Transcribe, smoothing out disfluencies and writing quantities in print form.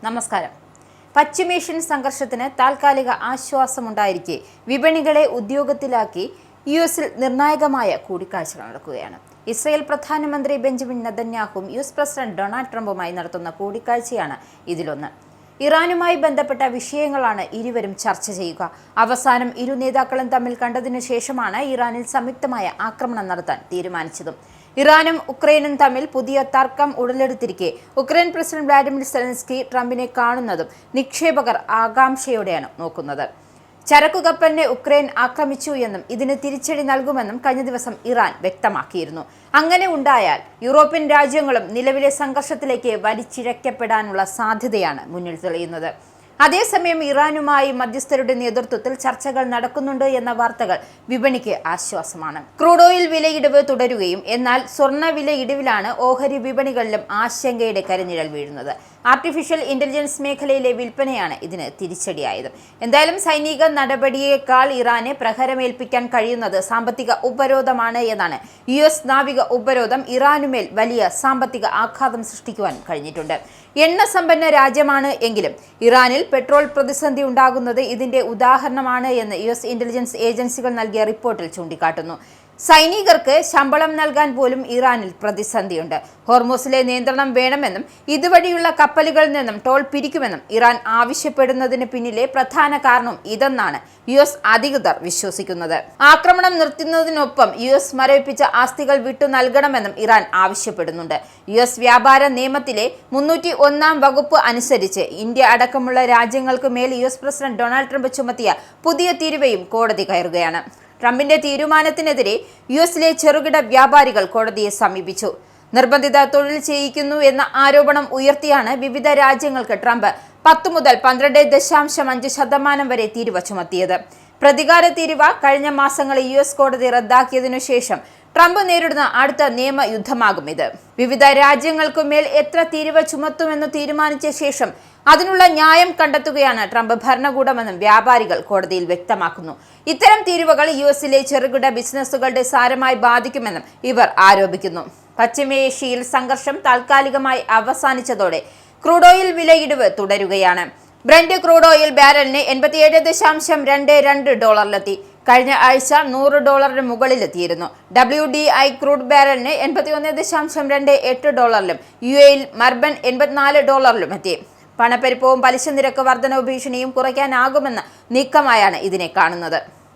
നമസ്കാരം. പശ്ചിമേഷ്യൻ സംഘർഷത്തിന് താൽക്കാലിക ആശ്വാസമുണ്ടായിരിക്കെ വിപണികളെ ഉദ്യോഗത്തിലാക്കി യുഎസിൽ നിർണായകമായ കൂടിക്കാഴ്ചകൾ നടക്കുകയാണ്. ഇസ്രായേൽ പ്രധാനമന്ത്രി ബെഞ്ചമിൻ നെതന്യാഹുവും യുഎസ് പ്രസിഡന്റ് ഡൊണാൾഡ് ട്രംപുമായി നടത്തുന്ന കൂടിക്കാഴ്ചയാണ് ഇതിലൊന്ന്. ഇറാനുമായി ബന്ധപ്പെട്ട വിഷയങ്ങളാണ് ഇരുവരും ചർച്ച ചെയ്യുക. അവസാനം ഇരു നേതാക്കളും തമ്മിൽ കണ്ടതിനു ശേഷമാണ് ഇറാനിൽ സംയുക്തമായ ആക്രമണം നടത്താൻ തീരുമാനിച്ചതും. ഇറാനും ഉക്രൈനും തമ്മിൽ പുതിയ തർക്കം ഉടലെടുത്തിരിക്കെ ഉക്രൈൻ പ്രസിഡന്റ് വ്ളാഡിമിർ സെലൻസ്കി ട്രംപിനെ കാണുന്നതും നിക്ഷേപകർ ആകാംക്ഷയോടെയാണ് നോക്കുന്നത്. ചരക്കു കപ്പലിനെ ഉക്രൈൻ ആക്രമിച്ചു എന്നും ഇതിന് തിരിച്ചടി നൽകുമെന്നും കഴിഞ്ഞ ദിവസം ഇറാൻ വ്യക്തമാക്കിയിരുന്നു. അങ്ങനെ ഉണ്ടായാൽ യൂറോപ്യൻ രാജ്യങ്ങളും നിലവിലെ സംഘർഷത്തിലേക്ക് വലിച്ചിഴക്കപ്പെടാനുള്ള സാധ്യതയാണ് മുന്നിൽ തെളിയുന്നത്. അതേസമയം ഇറാനുമായി മധ്യസ്ഥരുടെ നേതൃത്വത്തിൽ ചർച്ചകൾ നടക്കുന്നുണ്ട് എന്ന വാർത്തകൾ വിപണിക്ക് ആശ്വാസമാണ്. ക്രൂഡ് ഓയിൽ വിലയിടിവ് തുടരുകയും എന്നാൽ സ്വർണ്ണ വില ഇടിവിലാണ് ഓഹരി വിപണികളിലും ആശങ്കയുടെ കരിനിഴൽ വീഴുന്നത്. ആർട്ടിഫിഷ്യൽ ഇന്റലിജൻസ് മേഖലയിലെ വിൽപ്പനയാണ് ഇതിന് തിരിച്ചടിയായത്. എന്തായാലും സൈനിക നടപടിയേക്കാൾ ഇറാനെ പ്രഹരമേൽപ്പിക്കാൻ കഴിയുന്നത് സാമ്പത്തിക ഉപരോധമാണ് എന്നാണ്. യുഎസ് നാവിക ഉപരോധം ഇറാനുമേൽ വലിയ സാമ്പത്തിക ആഘാതം സൃഷ്ടിക്കുവാൻ കഴിഞ്ഞിട്ടുണ്ട്. എണ്ണ സമ്പന്ന രാജ്യമാണ് എങ്കിലും ഇറാനിൽ പെട്രോൾ പ്രതിസന്ധി ഉണ്ടാകുന്നത് ഇതിന്റെ ഉദാഹരണമാണ് എന്ന് യുഎസ് ഇന്റലിജൻസ് ഏജൻസികൾ നൽകിയ റിപ്പോർട്ടിൽ ചൂണ്ടിക്കാട്ടുന്നു. സൈനികർക്ക് ശമ്പളം നൽകാൻ പോലും ഇറാനിൽ പ്രതിസന്ധിയുണ്ട്. ഹോർമൂസിലെ നിയന്ത്രണം വേണമെന്നും ഇതുവഴിയുള്ള കപ്പലുകളിൽ നിന്നും ടോൾ പിരിക്കുമെന്നും ഇറാൻ ആവശ്യപ്പെടുന്നതിന് പിന്നിലെ പ്രധാന കാരണം ഇതെന്നാണ് യുഎസ് അധികൃതർ വിശ്വസിക്കുന്നത്. ആക്രമണം നിർത്തുന്നതിനൊപ്പം യുഎസ് മരവിപ്പിച്ച ആസ്തികൾ വിട്ടു നൽകണമെന്നും ഇറാൻ ആവശ്യപ്പെടുന്നുണ്ട്. യുഎസ് വ്യാപാര നിയമത്തിലെ 301 വകുപ്പ് അനുസരിച്ച് ഇന്ത്യ അടക്കമുള്ള രാജ്യങ്ങൾക്ക് മേൽ യുഎസ് പ്രസിഡന്റ് ഡൊണാൾഡ് ട്രംപ് ചുമത്തിയ പുതിയ തീരുവയും കോടതി കയറുകയാണ്. ട്രംപിന്റെ തീരുമാനത്തിനെതിരെ യുഎസിലെ ചെറുകിട വ്യാപാരികൾ കോടതിയെ സമീപിച്ചു. നിർബന്ധിത തൊഴിൽ ചെയ്യിക്കുന്നു എന്ന ആരോപണം ഉയർത്തിയാണ് വിവിധ രാജ്യങ്ങൾക്ക് ട്രംപ് 10 മുതൽ 12.5% വരെ തീരുവ ചുമത്തിയത്. പ്രതികാര തീരുവ കഴിഞ്ഞ മാസങ്ങളിൽ യുഎസ് കോടതി റദ്ദാക്കിയതിനു ശേഷം ട്രംപ് നേരിടുന്ന അടുത്ത നിയമയുദ്ധമാകും ഇത്. വിവിധ രാജ്യങ്ങൾക്കുമേൽ എത്ര തീരുവ ചുമത്തുമെന്ന് തീരുമാനിച്ച ശേഷം അതിനുള്ള ന്യായം കണ്ടെത്തുകയാണ് ട്രംപ് ഭരണകൂടമെന്നും വ്യാപാരികൾ കോടതിയിൽ വ്യക്തമാക്കുന്നു. ഇത്തരം തീരുവകൾ യുഎസിലെ ചെറുകിട ബിസിനസ്സുകളുടെ സാരമായി ബാധിക്കുമെന്നും ഇവർ ആരോപിക്കുന്നു. പശ്ചിമേഷ്യയിൽ സംഘർഷം താൽക്കാലികമായി അവസാനിച്ചതോടെ ക്രൂഡ് ഓയിൽ വിലയിടിവ് തുടരുകയാണ്. ബ്രന്റ് ക്രൂഡ് ഓയിൽ ബാരലിന് $87.22 കഴിഞ്ഞ ആഴ്ച $100 മുകളിലെത്തിയിരുന്നു. WTI ക്രൂഡ് ബാരലിന് $81.28 UAEയിൽ മർബൻ $84 എത്തി. പണപ്പെരുപ്പവും പലിശ നിരക്ക് വർധനവ് ഭീഷണിയും കുറയ്ക്കാനാകുമെന്ന നീക്കമായാണ് ഇതിനെ കാണുന്നത്.